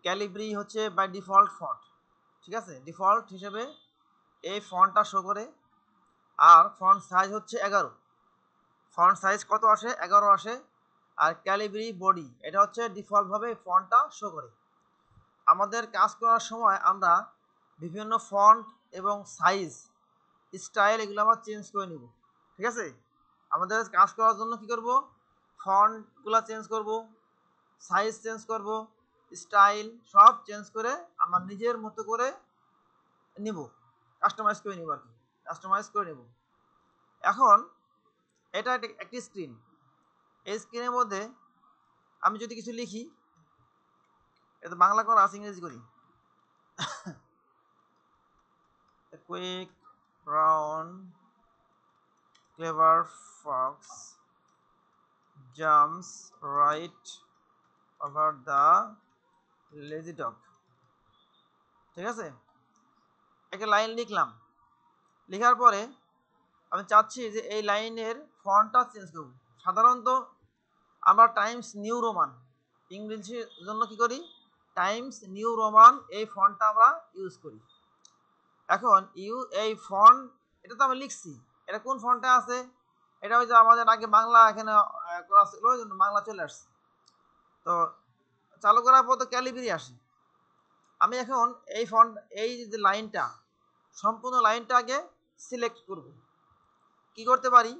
Calibri হচ্ছে by default font, ঠিক আছে, ডিফল্ট হিসেবে এই ফন্টটা শো করে। আর ফন্ট সাইজ হচ্ছে 11, ফন্ট সাইজ কত আসে? 11 আসে। আর ক্যালিব্রি বডি এটা হচ্ছে ডিফল্টভাবে ফন্টটা শো করে। আমাদের কাজ করার সময় আমরা বিভিন্ন ফন্ট এবং সাইজ, স্টাইল এগুলো আমরা চেঞ্জ করে নিব, ঠিক আছে। আমাদের কাজ করার জন্য কি করব? ফন্টগুলো চেঞ্জ করব, সাইজ চেঞ্জ করব, স্টাইল সব চেঞ্জ করে আমার নিজের মতো করে নিব, কাস্টমাইজ করে নিব আর কি, কাস্টমাইজ করে নেব। এখন এটা একটি স্ক্রিন, এই স্ক্রিনের মধ্যে আমি যদি কিছু লিখি, এটা বাংলা করা আছে, ইংরেজি করি। Quick brown clever fox jumps right over the lazy dog, ঠিক আছে। একটা লাইন লিখলাম, লেখার পরে আমি চাচ্ছি যে এই লাইনের ফন্টটা চেঞ্জ করব। সাধারণত আমরা টাইমস নিউ রোমান, ইংরেজির জন্য কি করি? টাইমস নিউ রোমান এই ফন্টটা আমরা ইউজ করি। এখন এই ফন্ট এটা তো আমি লিখছি, এটা কোন ফন্টে আছে? এটা হচ্ছে আমাদের আগে বাংলা এখানে করা ছিল, ওই জন্য বাংলা চলে আসছে। তো চালু করার পর তো ক্যালিব্রি আসে। আমি এখন এই ফন্ট, এই যে লাইনটা, সম্পূর্ণ লাইনটা আগে সিলেক্ট করব। কি করতে পারি?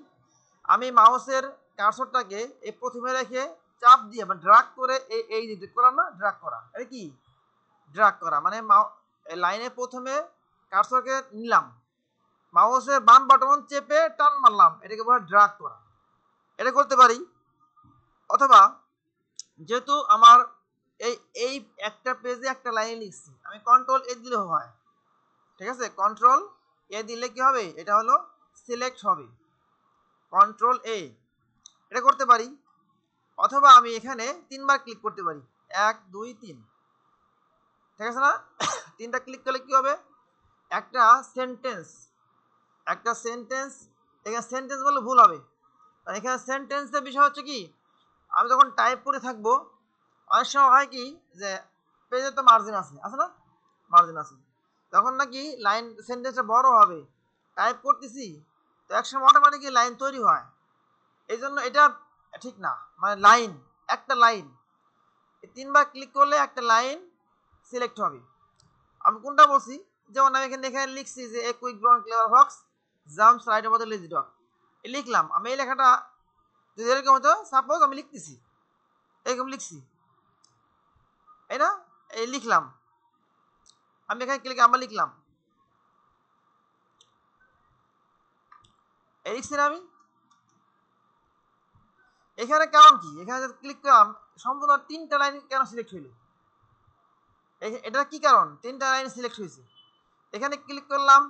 আমি মাউসের কার্সরটাকে এই প্রথমে রেখে চাপ দিয়ে মানে ড্রাগ করে এই যে করা না, ড্রাগ করা, এটা কি ড্রাগ করা মানে লাইনে প্রথমে কার্সরকে নিলাম, মাউসের বাম বাটন চেপে টান মারলাম, এটাকে বলে ড্রাগ করা। এটা করতে পারি। অথবা যেহেতু আমার এই এই একটা পেজে একটা লাইন লিখছি, আমি কন্ট্রোল এ দিলেও হয়, ঠিক আছে। কন্ট্রোল এ দিলে কি হবে? এটা হলো সিলেক্ট হবে, কন্ট্রোল এ, এটা করতে পারি। অথবা আমি এখানে 3বার ক্লিক করতে পারি, 1 2 3, ঠিক আছে না? 3টা ক্লিক করলে কি হবে? একটা সেন্টেন্স, এখানে সেন্টেন্স বলে ভুল হবে, এখানে সেন্টেন্সের বিষয় হচ্ছে কি, আমি যখন টাইপ করে থাকবো অনেক সময় হয় কি যে পেজে তো মার্জিন আছে না, মার্জিন আছে, তখন নাকি লাইন সেন্টেন্সটা বড় হবে, টাইপ করতেছি তো একসময় অটোমেটিকলি লাইন তৈরি হয়। এই জন্য এটা ঠিক না, মানে লাইন, একটা লাইন 3বার ক্লিক করলে একটা লাইন সিলেক্ট হবে। আমি কোনটা বলছি? যেমন আমি এখানে লিখছি যে a quick brown clever Fox jumps right over the lazy dog, লিখলাম। আমি এই লেখাটা যদি এরকম হতো, সাপোজ আমি লিখতেছি, এরকম লিখছি, এই না, এই লিখলাম, আমি এখানে ক্লিক আবার লিখলাম, এই লিখছি না আমি। এখানে কারণ কি? এখানে ক্লিক করলাম, সম্পূর্ণ 3টা লাইন কেন সিলেক্ট হইল? এটা কি কারণ 3টা লাইন সিলেক্ট হয়েছে? এখানে ক্লিক করলাম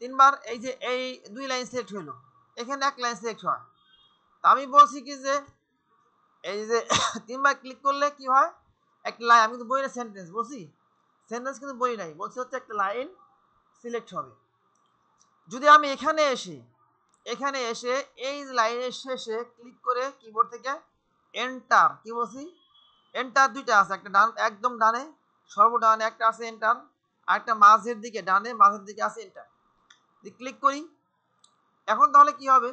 3বার, এই যে এই 2 লাইন সিলেক্ট হইলো, এখানে 1 লাইন সিলেক্ট হয়। তা আমি বলছি কি যে এই যে 3বার ক্লিক করলে কি হয়? একটা লাইন, আমি কিন্তু বই না সেন্টেন্স বলছি, সেন্টেন্স কিন্তু বই নাই, বলছি হচ্ছে একটা লাইন সিলেক্ট হবে। যদি আমি এখানে এসে এই লাইনের শেষে ক্লিক করে কিবোর্ড থেকে এন্টার, কি বলছি, এন্টার 2টা আছে, একটা ডান একদম ডানে সর্বডানে একটা আছে এন্টার, আর একটা মাঝের দিকে ডানে মাঝের দিকে আছে এন্টার, ক্লিক করি। এখন তাহলে কি হবে?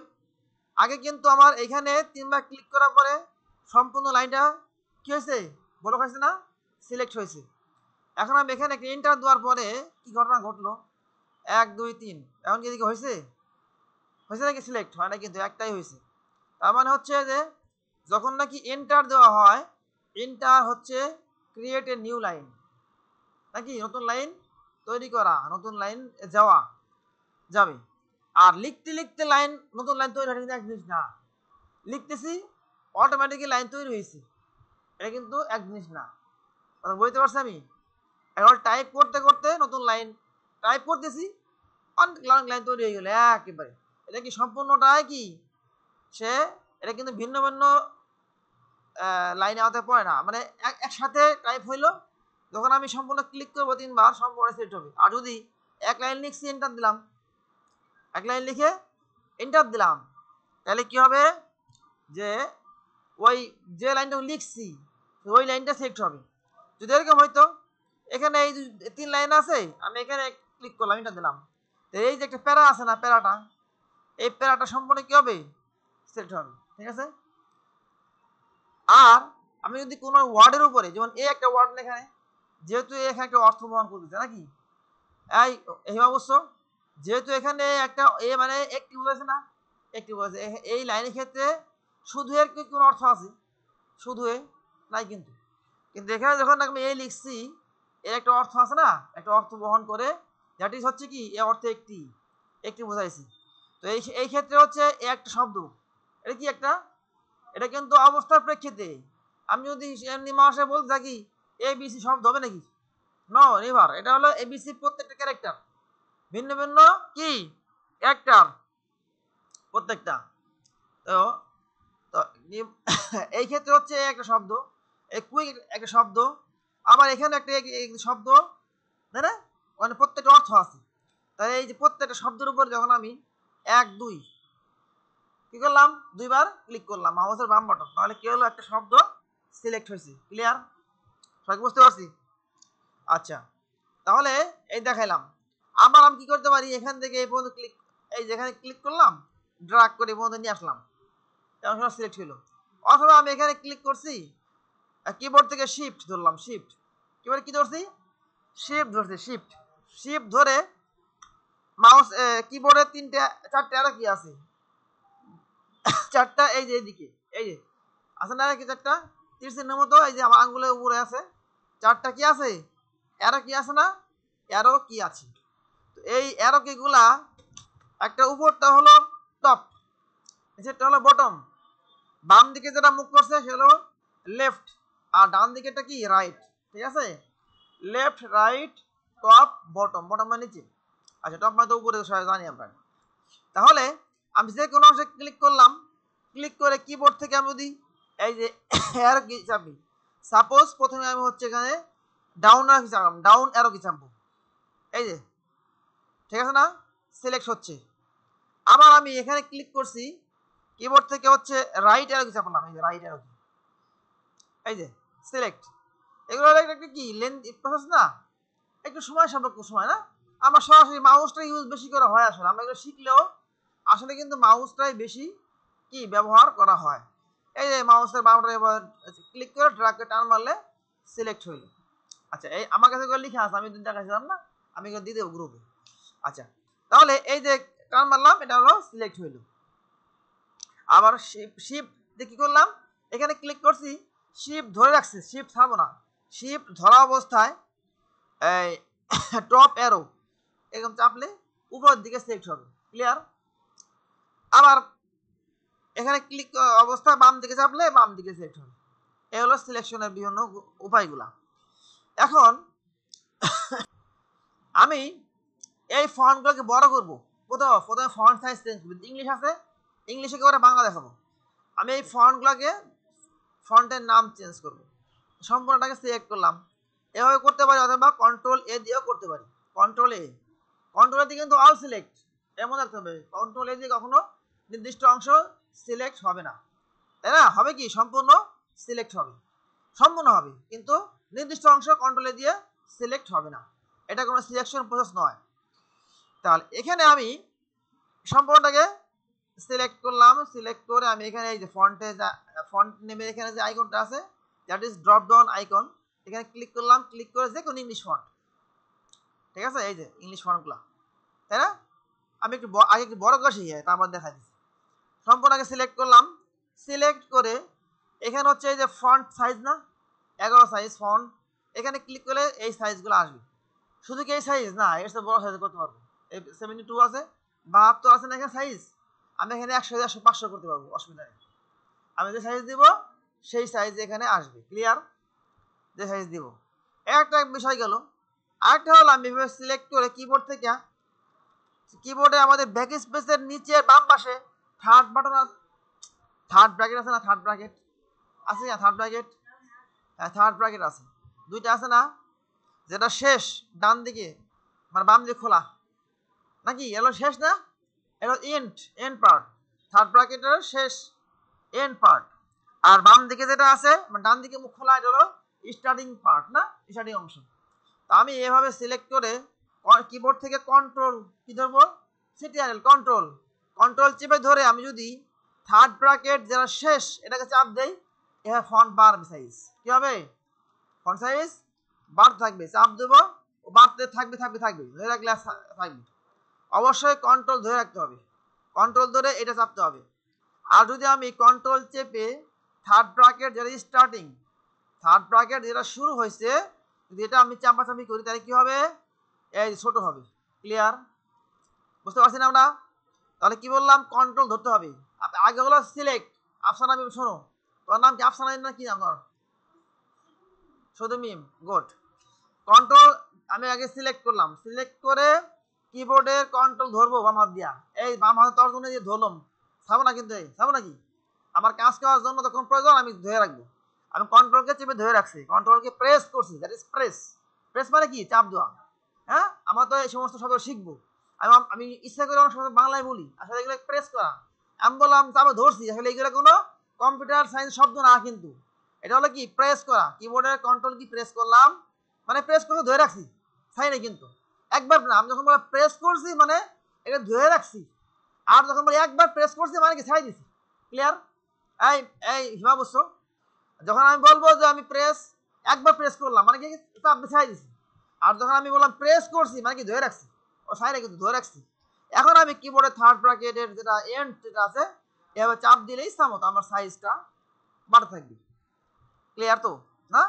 আগে কিন্তু আমার এখানে 3বার ক্লিক করার পরে সম্পূর্ণ লাইনটা কি হয়েছে? বড় হয়েছে না, সিলেক্ট হয়েছে। এখন আমি এখানে এন্টার দেওয়ার পরে কি ঘটনা ঘটলো? 1 2 3, এখন কি এদিকে হয়েছে নাকি সিলেক্ট হয় না? কিন্তু একটাই হয়েছে। তার মানে হচ্ছে যে যখন নাকি এন্টার দেওয়া হয়, এন্টার হচ্ছে ক্রিয়েট এ নিউ লাইন, নাকি নতুন লাইন তৈরি করা, নতুন লাইন যাবে। আর লিখতে লিখতে লাইন, নতুন লাইন তৈরি হয় কিন্তু এক জিনিস না, লিখতেছি অটোমেটিকলি লাইন তৈরি হয়েছে, এটা কিন্তু এক জিনিস না। বুঝতে পারছি আমি? এখন টাইপ করতে করতে নতুন লাইন টাইপ করতেছি, অনেক লাইন তৈরি হয়ে গেল একেবারে। এটা কি সম্পূর্ণটাই কি সে, এটা কিন্তু ভিন্ন ভিন্ন লাইনে আওতায় পড়ে না, মানে একসাথে টাইপ হইলো। যখন আমি সম্পূর্ণ ক্লিক করবো 3বার, সম্পূর্ণ সেট হবে। আর যদি এক লাইন লিখছি, এন্টার দিলাম, এক লাইন লিখে এন্টার দিলাম, তাহলে কি হবে? যে ওই যে লাইনটা লিখছি ওই লাইনটা সিলেক্ট হবে। যদি এরকম হইতো এখানে এই 3 লাইন আছে, আমি এখানে ক্লিক করলাম, এটা দিলাম, এই যে একটা প্যারা আছে না, প্যারাটা, এই প্যারাটা সম্পূর্ণ কি হবে, সিলেক্ট হবে। ঠিক আছে। আর আমি যদি কোনো ওয়ার্ডের উপরে, যেমন এই একটা ওয়ার্ড এখানে, যেহেতু এখানে একটা অর্থ বহন করতেছে নাকি, এই অবশ্য যেহেতু এখানে একটা এ মানে একটি বলেছে না, একটি বলেছে, এই লাইনের ক্ষেত্রে শুধু এর কি কোনো অর্থ আছে, শুধু এ নাই, কিন্তু কিন্তু এখানে যখন আমি এই লিখছি, এর একটা অর্থ আছে না, একটা অর্থ বহন করে, দ্যাট ইজ হচ্ছে কি, এ অর্থে একটি, একটি বোঝাইছি। তো এই ক্ষেত্রে হচ্ছে এ একটা শব্দ, এটা কি একটা, এটা কিন্তু অবস্থার প্রেক্ষিতে। আমি যদি এমনি মাসে বলতে থাকি ABC শব্দ হবে নাকি, নো নেভার। এটা হলো ABC প্রত্যেকটা ক্যারেক্টার, ভিন্ন ভিন্ন কি ক্যারেক্টার প্রত্যেকটা। তো তো এই ক্ষেত্রে হচ্ছে একটা শব্দ, এই কুইক একটা শব্দ, আবার এখানে একটা শব্দ, তাই না, মানে প্রত্যেকটা অর্থ আছে। তাহলে এই যে প্রত্যেকটা শব্দের উপর যখন আমি 1 2 কি করলাম, দুইবার ক্লিক করলাম মাউসের বাম বাটন, তাহলে কি হলো, একটা শব্দ সিলেক্ট হয়েছে। ক্লিয়ার, সবাই বুঝতে পারছি? আচ্ছা, তাহলে এই দেখাইলাম। আবার আমি কি করতে পারি, এখান থেকে এই পর্যন্ত ক্লিক, এই যেখানে ক্লিক করলাম, ড্রাগ করে এই পর্যন্ত নিয়ে আসলাম, এমন সময় সিলেক্ট হলো। অথবা আমি এখানে ক্লিক করছি, কিবোর্ড থেকে শিফট ধরলাম, শিফট, কিবোর্ড কি ধরছি, শিফট ধরছি, শিফট, শিফট ধরে মাউস কিবোর্ডে 3টে 4টে আরো কি আছে, 4টা, এই যে এইদিকে, এই যে আছে না কি 4টা তীর চিহ্নের মতো, এই যে আমার আঙ্গুলের উপরে আছে 4টা কি আছে, অ্যারো কি আছে না, অ্যারো কি আছে। তো এই অ্যারো কি গুলা, একটা উপরটা হলো টপ, নিচেরটা হলো বটম, বাম দিকে যেটা মুখ করছে সেটা হলো লেফট, আর ডান দিকেটা কি রাইট। ঠিক আছে, left right top bottom, bottom মানে নিচে, আচ্ছা টপ মানে তো উপরে, সবাই জানি আমরা। তাহলে আমি যে কোনো অংশে ক্লিক করলাম, ক্লিক করে কিবোর্ড থেকে আমি যদি এই যে অ্যারো কি চাপি, সাপোজ প্রথমে আমি হচ্ছে এখানে ডাউন অ্যারো কি চাপলাম, ডাউন অ্যারো কি চাপবো, এই যে, ঠিক আছে না, সিলেক্ট হচ্ছে। আবার আমি এখানে ক্লিক করছি, কিবোর্ড থেকে হচ্ছে রাইট অ্যারো কি চাপলাম, এই যে রাইট অ্যারো কি, এই যে সিলেক্ট। এগুলো একটা কি লেন্থ প্রসেস না, একটু সময় সাপেক্ষ, সময় না, আমার সরাসরি মাউসটা ইউজ বেশি করা হয়। আসলে আমরা এগুলো শিখলেও আসলে কিন্তু মাউসটাই বেশি কি ব্যবহার করা হয়। এই যে মাউসের বামটা এবার ক্লিক করে ড্র্যাগ করে টান মারলে সিলেক্ট হইল। আচ্ছা, এই আমার কাছে করে লিখে আছে, আমি দেখাচ্ছিলাম না, আমি এগুলো দিয়ে দেবো গ্রুপে। আচ্ছা, তাহলে এই যে টান মারলাম, এটা হলো সিলেক্ট হইল। আবার শিফট দিয়ে কি করলাম, এখানে ক্লিক করছি, শিফট ধরে রাখছি, শিফট ছাড়বো না, শিফট ধরা অবস্থায় এই টপ অ্যারো এরকম চাপলে উপরের দিকে সিলেক্ট হবে। ক্লিয়ার। আবার এখানে ক্লিক অবস্থায় বাম দিকে চাপলে বাম দিকে সিলেক্ট হবে। এই হলো সিলেকশনের বিভিন্ন উপায়গুলা। এখন আমি এই ফন্টগুলোকে বড় করব, প্রথমে ফন্ট সাইজ চেঞ্জ করব, ইংলিশ আছে, ইংলিশে করে বাংলা দেখাবো। আমি এই ফন্টগুলোকে, ফন্টের নাম চেঞ্জ করব, সম্পূর্ণটাকে সিলেক্ট করলাম, এভাবে করতে পারি, অথবা কন্ট্রোল এ দিয়েও করতে পারি। কন্ট্রোল এ, কন্ট্রোল এ দিয়ে কিন্তু অল সিলেক্ট, এমন রাখতে হবে, কন্ট্রোল এ দিয়ে কখনো নির্দিষ্ট অংশ সিলেক্ট হবে না, তাই না, হবে কি সম্পূর্ণ সিলেক্ট হবে, সম্পূর্ণ হবে, কিন্তু নির্দিষ্ট অংশ কন্ট্রোল এ দিয়ে সিলেক্ট হবে না, এটা কোনো সিলেকশন প্রসেস নয়। তাহলে এখানে আমি সম্পূর্ণটাকে সিলেক্ট করলাম, সিলেক্ট করে আমি এখানে এই যে ফন্ট নেমে এখানে যে আইকনটা আছে, that is drop down icon, এখানে ক্লিক করলাম, ক্লিক করে যে কোনো ইংলিশ ফন্ট, ঠিক আছে, এই যে ইংলিশ ফন্টগুলো, তাই না, আমি একটু আগে একটু বড় করে শিখি, তারপর দেখা দিচ্ছি। সম্পূর্ণকে সিলেক্ট করলাম, সিলেক্ট করে এখানে হচ্ছে এই যে ফন্ট সাইজ না, 11 সাইজ ফন্ট, এখানে ক্লিক করলে এই সাইজগুলো আসবে। শুধু কি এই সাইজ না, এর সাথে বড় সাইজ করতে পারবো, এই 72 আছে, 72 আছে না এখানে সাইজ, আমি এখানে 100 100 500 করতে পারবো, অসুবিধা নেই। আমি যে সাইজ দিব সেই সাইজ এখানে আসবে। ক্লিয়ার, যে সাইজ দিব, একটা বিষয় গেল। আরেকটা হলো আমি এভাবে সিলেক্ট করে কিবোর্ড থেকে, কিবোর্ডে আমাদের ব্যাক স্পেসের নিচে বাম পাশে থার্ড বাটন আছে, থার্ড ব্র্যাকেট আছে না, থার্ড ব্র্যাকেট আছে না, থার্ড ব্র্যাকেট, হ্যাঁ থার্ড ব্র্যাকেট আছে, দুইটা আছে না, যেটা শেষ ডান দিকে মানে বাম দিকে খোলা নাকি, এলো শেষ না, এলো এন্ড পার্ট, থার্ড ব্র্যাকেটের শেষ এন্ড পার্ট, আর বাম দিকে যেটা আছে মানে ডান দিকে মুখ খোলা, এটা হলো স্টার্টিং পার্ট না, স্টার্টিং অংশ। তা আমি এভাবে সিলেক্ট করে কিবোর্ড থেকে কন্ট্রোল কি ধরবো, সিটিআরএল কন্ট্রোল, কন্ট্রোল চেপে ধরে আমি যদি থার্ড ব্র্যাকেট যারা শেষ এটাকে চাপ দেই, এভাবে ফন্ট বার সাইজ কি হবে, ফন্ট সাইজ বাড়তে থাকবে, চাপ দেবো ও বাড়তে থাকবে থাকবে থাকবে, ধরে রাখলে থাকবে। অবশ্যই কন্ট্রোল ধরে রাখতে হবে, কন্ট্রোল ধরে এটা চাপতে হবে। আর যদি আমি কন্ট্রোল চেপে থার্ড ব্র্যাকেট যেটা স্টার্টিং, থার্ড ব্র্যাকেট যেটা শুরু হয়েছে, যদি এটা আমি চাপাচাপি করি তাহলে কি হবে, এই ছোট হবে। ক্লিয়ার, বুঝতে পারছি না আমরা? তাহলে কি বললাম, কন্ট্রোল ধরতে হবে। আগে হলো সিলেক্ট, আফসানা মিম, শোনো তোমার নাম কি আফসানা না কি নাম? শুধু মিম, গুড। কন্ট্রোল আমি আগে সিলেক্ট করলাম, সিলেক্ট করে কিবোর্ডের কন্ট্রোল ধরবো বাম হাত দিয়া, এই বাম হাতে তোর জন্য যে ধরলাম, ছাবো না কিন্তু, এই ছাবো নাকি, আমার কাজ করার জন্য তখন প্রয়োজন আমি ধরে রাখবো। আমি কন্ট্রোলকে চেপে ধরে রাখছি, কন্ট্রোলকে প্রেস করছি, দ্যাট ইজ প্রেস। প্রেস মানে কি, চাপ দেওয়া। হ্যাঁ, আমরা তো এই সমস্ত শব্দ শিখবো, আমি ইচ্ছা করে অনেক সময় বাংলায় বলি, আসলে এগুলো প্রেস করা। আমি বললাম চাপে ধরছি, আসলে এগুলো কোনো কম্পিউটার সায়েন্স শব্দ না, কিন্তু এটা হলো কি প্রেস করা। কিবোর্ডের কন্ট্রোল কি প্রেস করলাম, মানে প্রেস করে ধরে রাখছি, তাই না? কিন্তু একবার না, আমি যখন বলে প্রেস করছি মানে এটা ধরে রাখছি, আর যখন বলে একবার প্রেস করছি মানে কি ছাই দিছি। ক্লিয়ার? এই এই হিমা বুঝছো, যখন আমি বলবো যে আমি প্রেস একবার প্রেস করলাম মানে কি চাপ ছাই দিছি, আর যখন আমি বললাম প্রেস করছি মানে কি ধরে রাখছি, ও ছাই না কিন্তু ধরে রাখছি। এখন আমি কিবোর্ডের থার্ড ব্র্যাকেটের যেটা এন্ড যেটা আছে, এভাবে চাপ দিলেই সামতো আমার সাইজটা বাড়তে থাকবে। ক্লিয়ার তো না?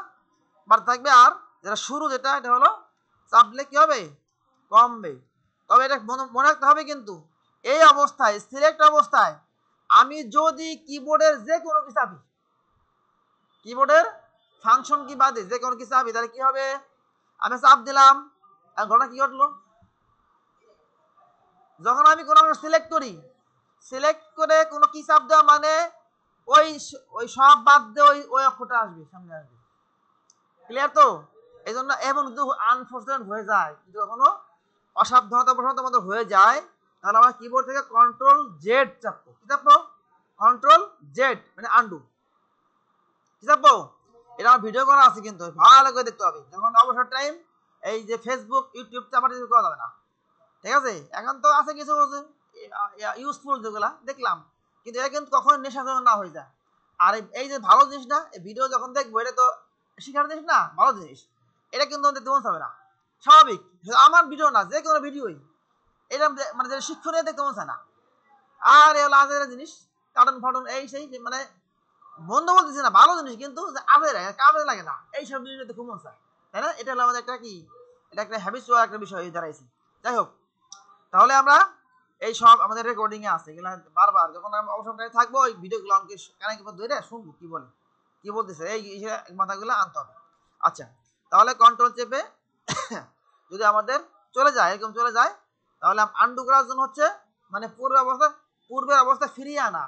বাড়তে থাকবে। আর যেটা শুরু যেটা, এটা হলো চাপ দিলে কি হবে, কমবে। তবে এটা মনে রাখতে হবে কিন্তু, এই অবস্থায় সিলেক্ট অবস্থায় আমি যদি কিবোর্ডের যে কোনো কিছু চাপি, কিবোর্ডের ফাংশন কি বাদে যে কোনো কিছু চাপি, তাহলে কি হবে, আমি চাপ দিলাম, ঘটনা কি ঘটলো, যখন আমি কোনো সিলেক্ট করি, সিলেক্ট করে কোনো কি চাপ দেওয়া মানে ওই ওই সব বাদ দিয়ে ওই ওই অক্ষরটা আসবে, সামনে আসবে। ক্লিয়ার তো? এই জন্য এমন যদি আনফরচুনেট হয়ে যায়, যদি কখনো অসাবধানতা বশত মতো হয়ে যায়, তাহলে আমরা কিবোর্ড থেকে কন্ট্রোল জেড চাপবো। কি চাপবো? কন্ট্রোল জেড মানে আন্ডু। কি চাপবো? এটা আমার ভিডিও করা আছে, কিন্তু ভালো করে দেখতে হবে। যখন অবসর টাইম এই যে ফেসবুক ইউটিউব চাপাটি করা যাবে না, ঠিক আছে? এখন তো আছে কিছু ইউজফুল যেগুলা দেখলাম, কিন্তু এটা কিন্তু কখনো নেশাজনক না হয়ে যায়। আর এই যে ভালো জিনিসটা, এই ভিডিও যখন দেখবো, এটা তো শিখার জিনিস না, ভালো জিনিস, এটা কিন্তু দেখতে মন চাবে না, স্বাভাবিক। আমার ভিডিও না, যে কোনো ভিডিওই এটা মানে যে শিক্ষণীয় দেখতে মন চায় না। আর এগুলো আজের জিনিস, কার্টুন ফাটুন এই সেই, মানে বন্ধ বলতেছি না, ভালো জিনিস, কিন্তু আজের কাজে লাগে না, এইসব জিনিস দেখতে খুব মন চায়, তাই না? এটা হলো আমাদের একটা কি, এটা একটা হ্যাবিচুয়াল একটা বিষয় দাঁড়াইছে। যাই হোক, তাহলে আমরা এই সব আমাদের রেকর্ডিং এ আছে, এগুলো বারবার যখন আমরা অবসর টাইমে থাকবো, ওই ভিডিওগুলো আমাকে কানে কি ধরে শুনবো কি বলে, কি বলতেছে, এই মাথাগুলো আনতে হবে। আচ্ছা, তাহলে কন্ট্রোল চেপে যদি আমাদের চলে যায়, এরকম চলে যায়, তাহলে আন্ডু করার জন্য হচ্ছে মানে পূর্বের অবস্থা ফিরিয়ে আনা,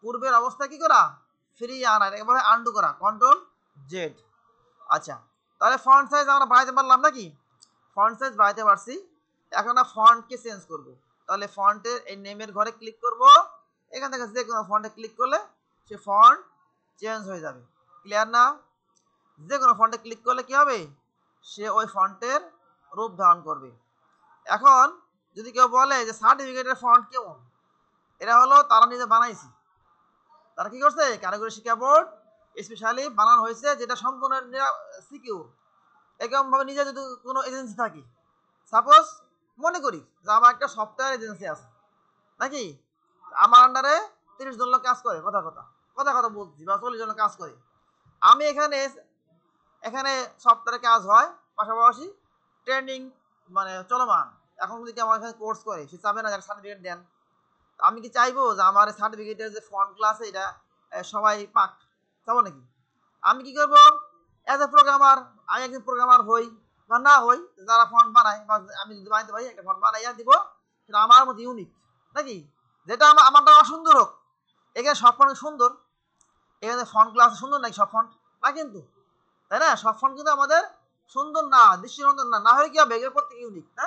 পূর্বের অবস্থা কি করা, ফিরিয়ে আনা, এটাকে বলে আন্ডু করা, কন্ট্রোল জেড। আচ্ছা, তাহলে ফন্ট সাইজ আমরা বাড়াইতে পারলাম নাকি, ফন্ট সাইজ বাড়াইতে পারছি। এখন আমরা ফন্টকে চেঞ্জ করব, তাহলে ফন্টের এই নেমের ঘরে ক্লিক করব, এখান থেকে যে কোনো ফন্টে ক্লিক করলে সে ফন্ট চেঞ্জ হয়ে যাবে। ক্লিয়ার না? যে কোনো ফন্টে ক্লিক করলে কি হবে, সে ওই ফন্টের রূপ ধারণ করবে। এখন যদি কেউ বলে যে সার্টিফিকেটের ফন্ট কেমন, এটা হলো তারা নিজে বানাইছে, তারা কি করছে, কারিগরি শিক্ষা বোর্ড স্পেশালি বানানো হয়েছে, যেটা সম্পূর্ণ সিকিউর। এরকম ভাবে নিজে যদি কোনো এজেন্সি থাকে, সাপোজ মনে করি যে আমার একটা সফটওয়্যার এজেন্সি আছে নাকি, আমার আন্ডারে 30 জন লোক কাজ করে, কথা কথা কথা কথা বলছি, বা 40 জন কাজ করে, আমি এখানে এখানে সফটওয়্যারে কাজ হয়, পাশাপাশি ট্রেনিং মানে চলমান। এখন যদি আমার এখানে কোর্স করে, সে চাবে না যারা সার্টিফিকেট দেন, আমি কি চাইবো যে আমার সার্টিফিকেটের যে ফন্ট ক্লাস এটা সবাই পাক, চাবো নাকি? আমি কি করবো, অ্যাজ এ প্রোগ্রামার, আমি একজন প্রোগ্রামার হই বা না হই, যারা ফন্ট বানায় বা আমি যদি বানাইতে পারি, একটা ফন্ট বানাইয়া দিব, সেটা আমার মতো ইউনিক নাকি, যেটা আমারটা সুন্দর হোক। এখানে সব ফন্ট সুন্দর, এখানে ফন্ট ক্লাস সুন্দর নাকি সব ফন্ট না কিন্তু, তাই না? সব ফন্ট কিন্তু আমাদের সুন্দর না, দৃষ্টিনন্দন না, না হলে কি হবে, এগুলো প্রত্যেক ইউনিক না,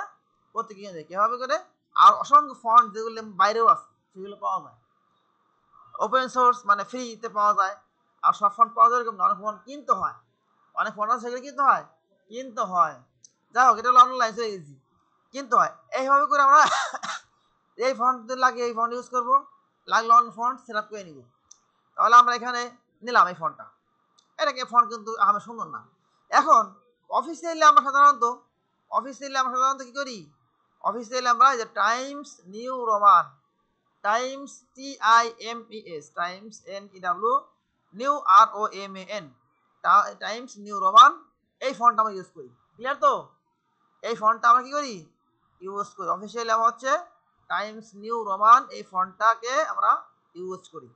প্রত্যেক ইউনিক এভাবে করে। আর অসংখ্য ফন্ট যেগুলো বাইরেও আছে, সেগুলো পাওয়া যায় ওপেন সোর্স, মানে ফ্রিতে পাওয়া যায়। আর সব ফন্ট পাওয়া যায় এরকম, অনেক ফন্ট কিনতে হয়, অনেক ফন্ট আছে সেগুলো কিনতে হয়, কিনতে হয়। যাই হোক, এটা হলো অনলাইন চলে গেছি, কিনতে হয়। এইভাবে করে আমরা এই ফন্ট লাগে এই ফন্ট ইউজ করবো, লাগলে অন্য ফন্ট সেট আপ করে নিব। তাহলে আমরা এখানে নিলাম এই ফন্টটা, এটাকে ফন্ট কিন্তু আমার সুন্দর না। এখন অফিসিয়ালি আমরা সাধারণত কি করি, অফিসিয়ালি আমরা যে Times new Roman, Times TIMES, Times NEW, new ROMAN, Times new Roman, এই ফন্টটা আমরা ইউজ করি। ক্লিয়ার তো? এই ফন্টটা আমরা কি করি, ইউজ করি। অফিসিয়ালি আমরা হচ্ছে টাইমস নিউ রোমান এই ফন্টটাকে আমরা ইউজ করি।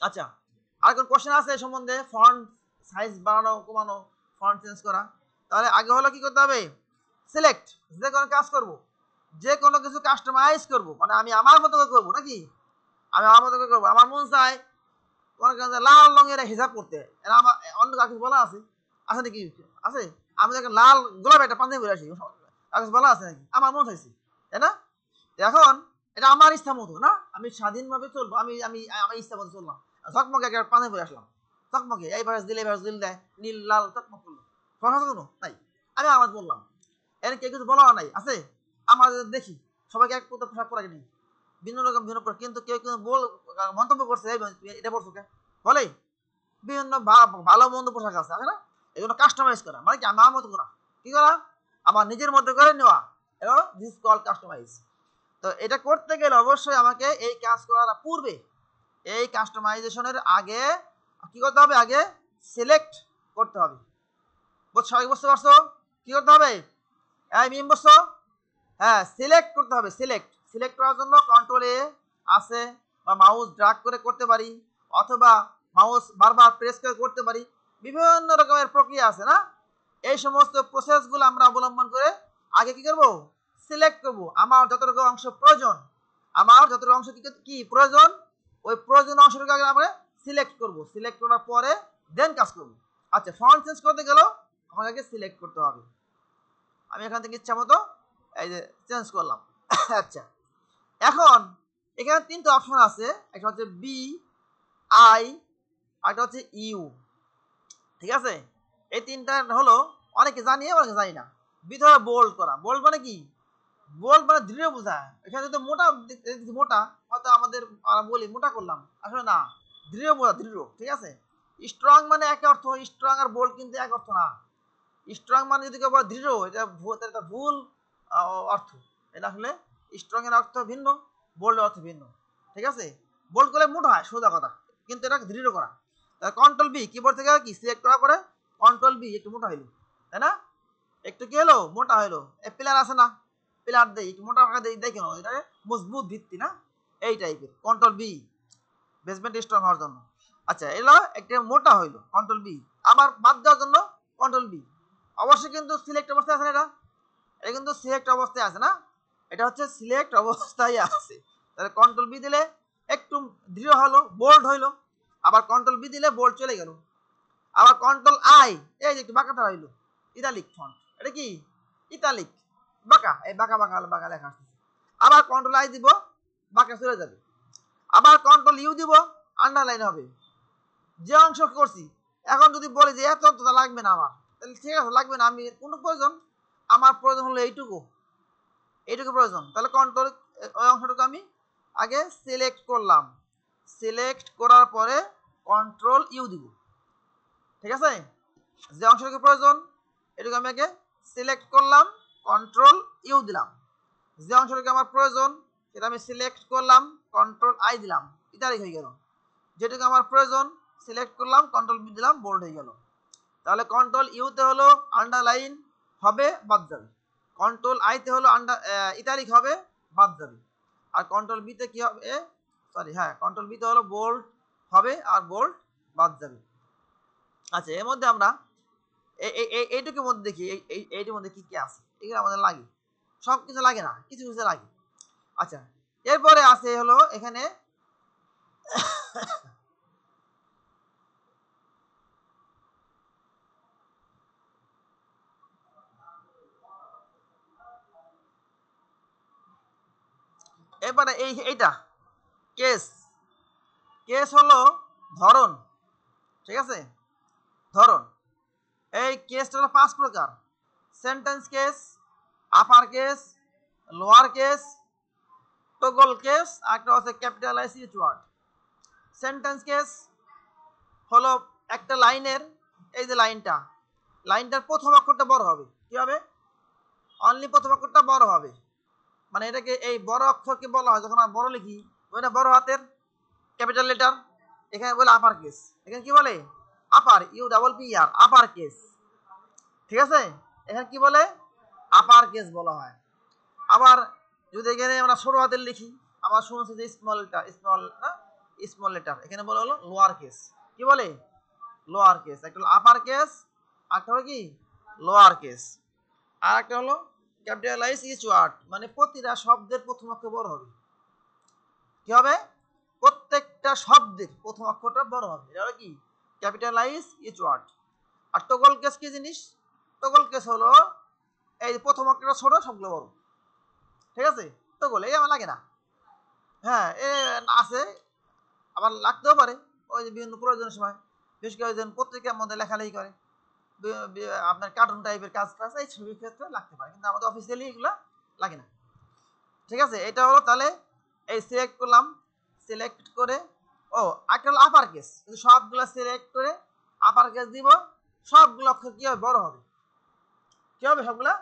আচ্ছা, আর কোন কোশ্চেন আছে এই সম্বন্ধে? ফন্ট সাইজ বাড়ানো কমানো, ফন্ট চেঞ্জ করা। তাহলে আগে হলো কি করতে হবে, সিলেক্ট। যে কোনো কাজ করব, যে কোনো কিছু কাস্টমাইজ করব, মানে আমি আমার মতো করে করবো নাকি, আমি আমার মতো করে করবো। আমার মন চায় তোমার কাছে লাল রঙের হিসাব করতে, এটা আমার অন্য কাছে বলা আছে নাকি? আছে। আমি দেখেন লাল গোলাপ একটা পাঞ্জাবি পরে আসি, কাছে বলা আছে নাকি? আমার মন চাইছে, তাই না? এখন এটা আমার ইচ্ছা মতো না, আমি স্বাধীনভাবে চলবো, আমি আমি আমার ইচ্ছা মতো চললাম, ঝকমকে একটা পাঞ্জাবি পরে আসলাম, চকমকে এই ভার্স দিলে এই ভার্স দিল দেয়, নীল লাল চকমক করলো, ফরহাস কোনো নাই, আমি আমার বললাম। এর কেউ কিছু বলা নাই আছে? আমাদের দেখি সবাইকে এক পোশাক পোশাক পরে নেই, ভিন্ন রকম ভিন্ন পোশাক, কিন্তু কেউ কেউ মন্তব্য করছে এটা পড়ছো কে, বলে বিভিন্ন ভালো মন্দ পোশাক আছে না, এগুলো কাস্টমাইজ করা, মানে কি আমার মতো করা, কি করা, আমার নিজের মতো করে নেওয়া, দিস কল কাস্টমাইজ। তো এটা করতে গেলে অবশ্যই আমাকে এই কাজ করার পূর্বে, এই কাস্টমাইজেশনের আগে কি করতে হবে, আগে সিলেক্ট করতে হবে। সবাই বুঝতে পারছো কি করতে হবে? এই মিম বুঝছো? হ্যাঁ, সিলেক্ট করতে হবে। সিলেক্ট করার জন্য কন্ট্রোল এ আছে, বা মাউস ড্রাগ করে করতে পারি, অথবা মাউস বারবার প্রেস করে করতে পারি, বিভিন্ন রকমের প্রক্রিয়া আছে না? এই সমস্ত প্রসেসগুলো আমরা অবলম্বন করে আগে কি করব, সিলেক্ট করব। আমার যতটুকু অংশ প্রয়োজন, কি প্রয়োজন, ওই প্রয়োজন অংশটুকু আগে আমরা সিলেক্ট করব। সিলেক্ট করার পরে দেন কাজ করব। আচ্ছা, ফন্ট চেঞ্জ করতে গেলেও আমাকে আগে সিলেক্ট করতে হবে। আমি এখান থেকে ইচ্ছা মতো এই যে চেঞ্জ করলাম। আচ্ছা, এখন এখানে তিনটা অপশন আছে, একটা হচ্ছে বি, আই, আর একটা হচ্ছে ইউ। ঠিক আছে, এই তিনটা হলো অনেকে জানি অনেকে জানি না। বি ধরো বোল্ড করা, বোল্ড মানে কি, বোল্ড মানে দৃঢ় বোঝায়। এখানে যদি মোটা হয়তো আমাদের বলি মোটা করলাম, আসলে না, দৃঢ় বোঝা, দৃঢ়। ঠিক আছে, স্ট্রং মানে এক অর্থ, স্ট্রং আর বোল্ড কিন্তু এক অর্থ না। স্ট্রং মানে যদি কেউ বলে দৃঢ়, এটা একটা ভুল অর্থ। এটা আসলে স্ট্রং এর অর্থ ভিন্ন, বোল্ড অর্থ ভিন্ন। ঠিক আছে, বোল্ড করলে মোটা হয়, সোজা কথা, কিন্তু এটা দৃঢ় করা। কন্ট্রোল বি, কিবোর্ড থেকে কি সিলেক্ট করার পরে কন্ট্রোল বি, একটু মোটা হইলো, তাই না? একটু কি হলো, মোটা হইলো। পিলার আছে না, পিলার দেই একটু মোটা ভাঙা দেই, দেখে এটা মজবুত ভিত্তি না, এই টাইপের। কন্ট্রোল বি, বেসমেন্ট স্ট্রং হওয়ার জন্য। আচ্ছা, এলো একটা মোটা হইলো, কন্ট্রোল বি। আবার বাদ দেওয়ার জন্য কন্ট্রোল বি। অবশ্যই কিন্তু সিলেক্ট অবস্থায় আছে না, এটা কিন্তু সিলেক্ট অবস্থায় আছে না, এটা হচ্ছে সিলেক্ট অবস্থায় আছে। তাহলে কন্ট্রোল বি দিলে একটু দৃঢ় হলো, বোল্ড হইলো। আবার কন্ট্রোল বি দিলে বোল্ড চলে গেল। আবার কন্ট্রোল আই, এই যে একটু বাঁকাটা হইলো, ইতালিক ফন্ট, এটা কি ইতালিক, বাঁকা, এই বাঁকা বাঁকা বাঁকা লেখা আসতেছে। আবার কন্ট্রোল আই দিব, বাঁকা চলে যাবে। আবার কন্ট্রোল ইউ দিব, আন্ডারলাইন হবে যে অংশ করছি। এখন যদি বলি যে এত অন্তত লাগবে না আমার, তাহলে ঠিক আছে, লাগবে না, আমি কোনো প্রয়োজন, আমার প্রয়োজন হলো এইটুকু প্রয়োজন। তাহলে কন্ট্রোল ওই অংশটুকু আমি আগে সিলেক্ট করলাম, সিলেক্ট করার পরে কন্ট্রোল ইউ দিব। ঠিক আছে, যে অংশটুকু প্রয়োজন এটুকু আমি আগে সিলেক্ট করলাম, কন্ট্রোল ইউ দিলাম। যে অংশটুকু আমার প্রয়োজন সেটা আমি সিলেক্ট করলাম, কন্ট্রোল আই দিলাম, ইতালিক হয়ে গেল। যেটুকু আমার প্রয়োজন সিলেক্ট করলাম, কন্ট্রোল বি দিলাম, বোল্ড হয়ে গেল। তাহলে কন্ট্রোল ইউতে হলো আন্ডারলাইন হবে, বাদ যাবে। কন্ট্রোল আইতে হলো ইতালিক হবে, বাদ যাবে। আর কন্ট্রোল বিতে কি হবে, কন্ট্রোল বিতে হলো বোল্ড হবে, আর বোল্ড বাদ যাবে। আচ্ছা, এর মধ্যে আমরা এইটুকুর মধ্যে দেখি, এইটির মধ্যে কি কি আছে, এগুলো আমাদের লাগে, সব কিছু লাগে না, কিছু কিছু লাগে। আচ্ছা, এরপরে আছে হলো এখানে এরপরে এইটা কেস, কেস হলো ধরন। ঠিক আছে, ধরন। এই কেসটা হলো 5 প্রকার: sentence case, upper case, lower case, toggle case, আর একটা হচ্ছে capitalize each word. Sentence case হলো একটা লাইনের, এই যে লাইনটার প্রথম অক্ষরটা বড় হবে। কি হবে? অনলি প্রথম অক্ষরটা বড় হবে। মানে এটাকে এই বড় অক্ষরকে বলা হয়, যখন আমরা বড় লিখি ওইটা বড় হাতের ক্যাপিটাল লেটার, এখানে বলে আপার কেস। এখানে কি বলে? আপার, U double P R, upper case. ঠিক আছে? এখানে কি বলে? আপার কেস বলা হয়। আবার যদি এখানে আমরা ছোট হাতের লিখি, আমার শুনছি যে স্মল লেটার, এখানে বলা হলো লোয়ার কেস। কি বলে? Lower case. একটা হলো আপার কেস, একটা হলো কি লোয়ার কেস, আর একটা হলো ক্যাপিটালাইজ ইচ ওয়ার্ড, মানে প্রতিটা শব্দের প্রথম অক্ষর বড় হবে। কি হবে? প্রত্যেকটা শব্দের প্রথম অক্ষরটা বড় হবে। এটা হলো কি? Capitalize each word. আর টগল কেস কি জিনিস? টগল কেস হলো এই প্রথম অক্ষরটা ছোট, সবগুলো বড়। ঠিক আছে? টগল এই আমার লাগে না। হ্যাঁ, এ আছে, আবার লাগতেও পারে ওই যে বিভিন্ন প্রয়োজনের সময়, বিশেষ করে পত্রিকার মধ্যে লেখালেখি করে, আপনার কার্টুন টাইপের কাজ টাজ, এই ছবির ক্ষেত্রে লাগতে পারে, কিন্তু আমাদের অফিসিয়ালি এগুলো লাগে না। ঠিক আছে? এটা হলো তাহলে এই সিলেক্ট করলাম, সিলেক্ট করে একটা হলো আপার কেস, সবগুলো সিলেক্ট করে আপার কেস দিব, সবগুলো অক্ষর কি হবে? বড় হবে। কি হবে? সবগুলা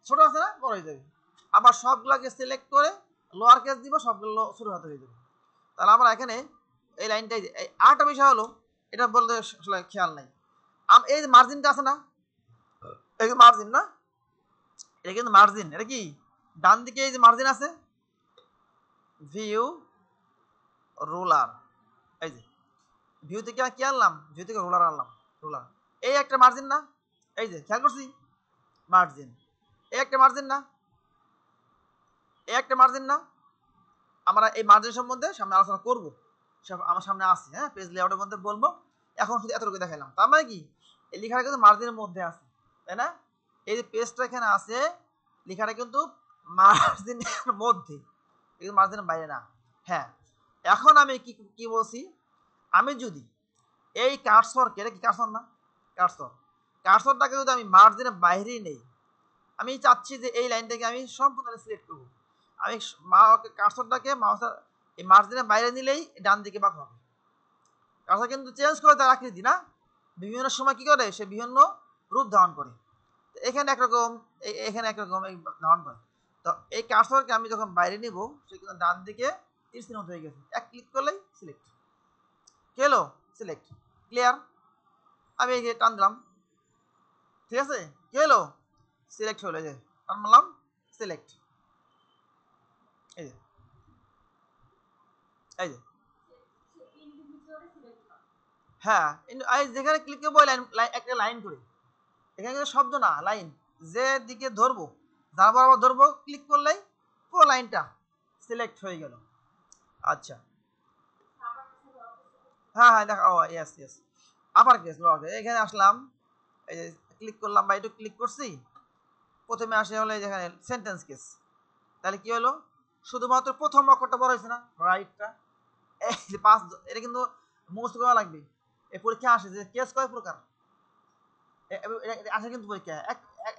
ছোট আছে না, বড় হয়ে যাবে। আবার সবগুলোকে সিলেক্ট করে লোয়ার কেস দিব, সবগুলো ছোট হাতে হয়ে যাবে। তাহলে আমরা এখানে এই লাইনটাই, এই আরেকটা বিষয় হলো, এটা বলতে আসলে খেয়াল নাই, এই যে মার্জিনটা আছে না, এই মার্জিন না, এটা কিন্তু মার্জিন। এটা কি? ডান দিকে এই যে মার্জিন আছে, ভিউ রুলার, এই যে ভিউ থেকে কি আনলাম? ভিউ থেকে রুলার আনলাম, রুলার। এই একটা মার্জিন না, এই যে খেয়াল করছি মার্জিন, এই একটা মার্জিন না, এই একটা মার্জিন না। আমরা এই মার্জিন সম্বন্ধে সামনে আলোচনা করব, সব আমার সামনে আছে, হ্যাঁ, পেজ লেআউটের মধ্যে বলবো। এখন শুধু এতটুকু দেখাইলাম, তার মানে কি এই লেখাটা কিন্তু মার্জিনের মধ্যে আছে, তাই না? এই যে পেজটা এখানে আছে, লেখাটা কিন্তু মার্জিনের মধ্যে, কিন্তু মার্জিনের বাইরে না। হ্যাঁ, এখন আমি কি কি বলছি, আমি যদি এই কার্সরকে, এটা কি কার্সর না? কার্সর, কার্সরটাকে যদি আমি মার্জিনের বাইরেই নেই, আমি চাচ্ছি যে এই লাইনটাকে আমি সম্পূর্ণ সিলেক্ট করব, আমি কার্সরটাকে মাউসের এই মার্জিনের বাইরে নিলেই ডান দিকে বাঁক হবে। কার্সর কিন্তু চেঞ্জ করে তার আকৃতি, না? বিভিন্ন সময় কি করে? সে বিভিন্ন রূপ ধারণ করে। এখানে একরকম, এখানে একরকম ধারণ করে। তো এই কার্সরকে আমি যখন বাইরে নিব, সে কিন্তু ডান দিকে তীর চিহ্ন হয়ে গেছে, এক ক্লিক করলেই সিলেক্ট। কি হলো? সিলেক্ট। ক্লিয়ার? আমি এই টান দিলাম, ঠিক আছে? কি হলো? সিলেক্ট হলো, যে টান মারলাম, সিলেক্ট। এই যে, এই যে, হ্যাঁ, যেখানে ক্লিক করবো একটা লাইন করে, এখানে কিন্তু শব্দ না, লাইন, যে দিকে ধরবো, যার বরাবর ধরবো, ক্লিক করলেই পুরো লাইনটা সিলেক্ট হয়ে গেল। আচ্ছা, হ্যাঁ হ্যাঁ, দেখা, ইয়েস ইয়েস, আপার কেস, লোয়ার কেস। এখানে আসলাম, এই যে ক্লিক করলাম বা একটু ক্লিক করছি, প্রথমে আসে হলো যেখানে সেন্টেন্স কেস। তাহলে কি হলো? শুধুমাত্র প্রথম অক্ষরটা বড় হয়েছে না, রাইটটা, এই যে পাঁচ, এটা কিন্তু মুখস্থ করা লাগবে। এই পরীক্ষা আসে যে কেস কয় প্রকার, আসে কিন্তু পরীক্ষা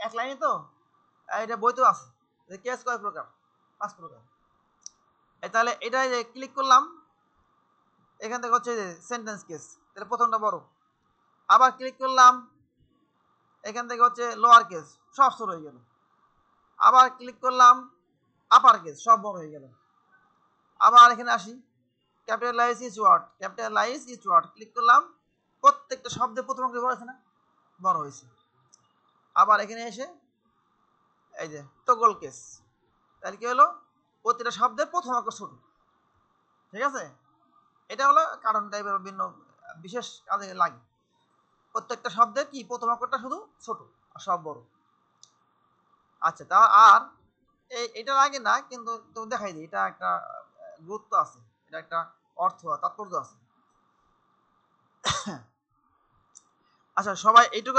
এক লাইনে, তো এটা বইতেও আছে যে কেস কয় প্রকার, 5 প্রকার। তাহলে এটা যে ক্লিক করলাম, এখান থেকে হচ্ছে যে সেন্টেন্স কেস, তাহলে প্রথমটা বড়। আবার ক্লিক করলাম, এখান থেকে হচ্ছে লোয়ার কেস, সব ছোট হয়ে গেল। আবার ক্লিক করলাম, আপার কেস, সব বড় হয়ে গেল। আবার এখানে আসি, capitalize each word, capitalize each word, click করলাম, প্রত্যেকটা শব্দের প্রথম অক্ষর বড় হয়েছে না, বড় হয়েছে। আবার এখানে এসে এই যে টগল কেস, তাহলে কি হলো? প্রতিটা শব্দের প্রথম অক্ষর ছোট। ঠিক আছে? এটা হলো কারণ টাইপের বিভিন্ন বিশেষ কাজে লাগে। প্রত্যেকটা শব্দের কি প্রথম অক্ষরটা শুধু ছোট, আর সব বড়। আচ্ছা, তা আর এটা লাগে না, কিন্তু তো দেখাই দিই, এটা একটা গুরুত্ব আছে, এটা একটা অর্থ, তাৎপর্য আছে। আচ্ছা, সবাই এইটুকু